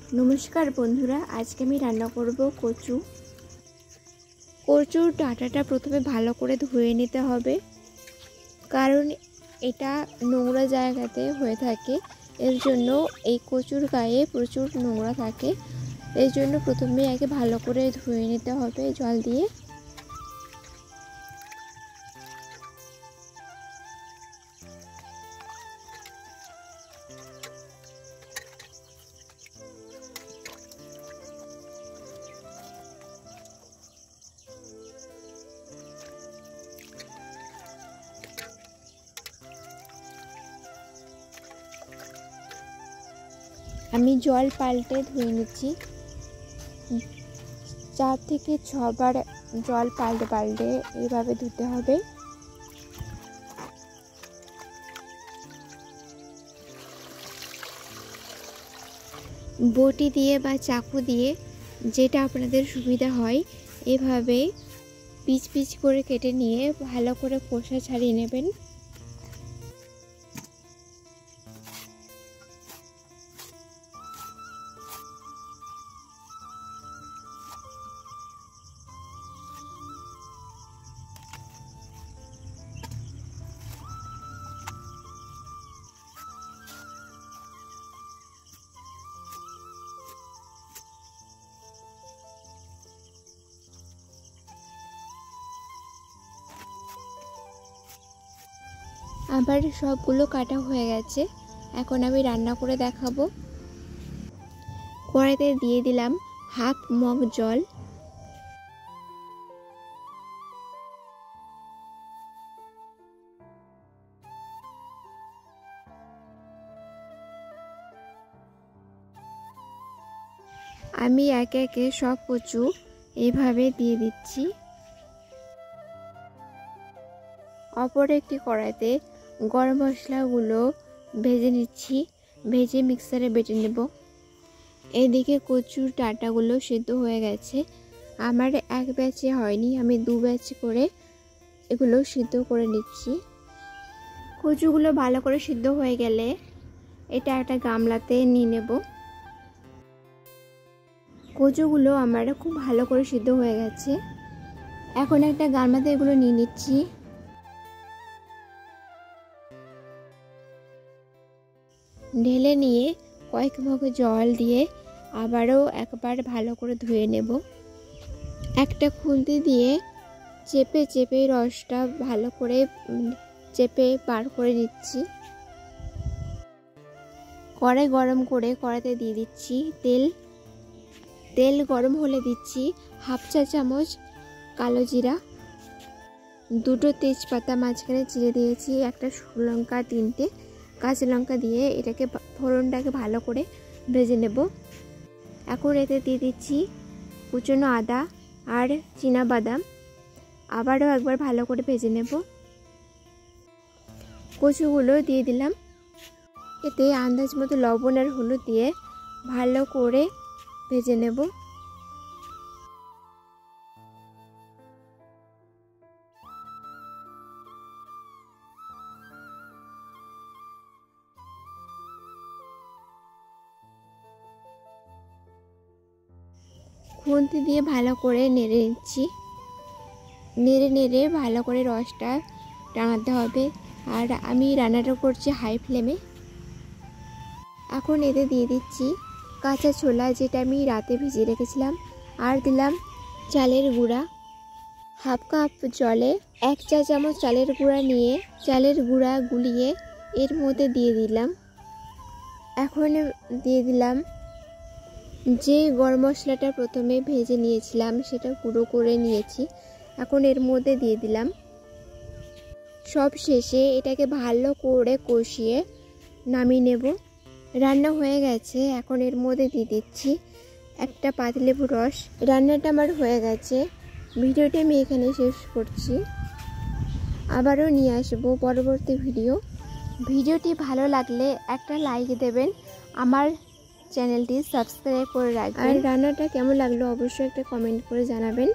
नमस्कार बंधुरा आज के आमी रान्ना करब कचु। कचुर डाटाटा प्रथमे भालो करे धुए निते होबे कारण एटा नोंगरा जायगाते हये थाके एर जोन्नो एई कचुर गाये प्रचुर नोंगरा थाके एर जोन्नो प्रथमे आगे भालो करे धुए निते होबे जल दिए। আমি জল পাল্টে ধুয়ে নিচ্ছি 4 থেকে 6 বার জল পাল্টে পাল্টে এইভাবে ধুতে হবে। বটি দিয়ে বা চাকু দিয়ে যেটা আপনাদের সুবিধা হয় এভাবে পিচ পিচ করে কেটে নিয়ে ভালো করে খোসা ছাড়িয়ে নেবেন। আবার সবগুলো কাটা হয়ে গেছে, এখন আমি রান্না করে দেখাবো। কড়াইতে দিয়ে দিলাম হাফ মগ জল, আমি একে একে সব কচু এইভাবে দিয়ে দিচ্ছি। অপর একটি কড়াইতে গরম মশলাগুলো ভেজে নিচ্ছি, ভেজে মিক্সারে বেটে নেব। এদিকে কচুর ডাঁটাগুলো সিদ্ধ হয়ে গেছে, আমার এক ব্যাচে হয়নি, আমি 2 ব্যাচ করে এগুলো সিদ্ধ করে নিচ্ছি। কচুগুলো ভালো করে সিদ্ধ হয়ে গেলে এটা একটা গামলাতে নিয়ে নেব। কচুগুলো আমার খুব ভালো করে সিদ্ধ হয়ে গেছে, এখন একটা গামলাতে এগুলো নিয়ে নিচ্ছি। ঢেলে নিয়ে কয়েক মগ জল দিয়ে আবারও একবার ভালো করে ধুয়ে নেব। একটা খুন্তি দিয়ে চেপে চেপে রসটা ভালো করে চেপে বার করে নিচ্ছি। কড়াই গরম করে কড়াইতে দিয়ে দিচ্ছি তেল। তেল গরম হলে দিচ্ছি হাফ চা চামচ কালো জিরা, 2টো তেজপাতা মাঝখানে চিড়ে দিয়েছি, একটা শুকনো লঙ্কা, 3টে কাঁচা লঙ্কা দিয়ে এটাকে ফোড়নটাকে ভালো করে ভেজে নেব। এখন এতে দিয়ে দিচ্ছি কুচনো আদা আর চীনা বাদাম, আবারও একবার ভালো করে ভেজে নেব। কচুগুলো দিয়ে দিলাম, এতে আন্দাজ মতো লবণ আর হলুদ দিয়ে ভালো করে ভেজে নেব। খুন্তি দিয়ে ভালো করে নেড়ে নিচ্ছি, নেড়ে নেড়ে ভালো করে রসটা টানাতে হবে। আর আমি রান্নাটা করছি হাই ফ্লেমে। এখন এতে দিয়ে দিচ্ছি কাঁচা ছোলা, যেটা আমি রাতে ভিজিয়ে রেখেছিলাম, আর দিলাম চালের গুঁড়া। হাফ কাপ জলে 1 চা চামচ চালের গুঁড়া নিয়ে চালের গুঁড়া গুলিয়ে এর মধ্যে দিয়ে দিলাম। এখন দিয়ে দিলাম যে গরম মশলাটা প্রথমে ভেজে নিয়েছিলাম সেটা গুঁড়ো করে নিয়েছি, এখন এর মধ্যে দিয়ে দিলাম। সব শেষে এটাকে ভালো করে কষিয়ে নামিয়ে নেব। রান্না হয়ে গেছে, এখন এর মধ্যে দিয়ে দিচ্ছি একটা পাতিলেবুর রস। রান্নাটা আমার হয়ে গেছে, ভিডিওটি আমি এখানে শেষ করছি। আবারও নিয়ে আসবো পরবর্তী ভিডিও। ভিডিওটি ভালো লাগলে একটা লাইক দেবেন, আমার চ্যানেলটি সাবস্ক্রাইব করে রাখবেন। আর রান্নাটা কেমন লাগলো অবশ্যই একটা কমেন্ট করে জানাবেন।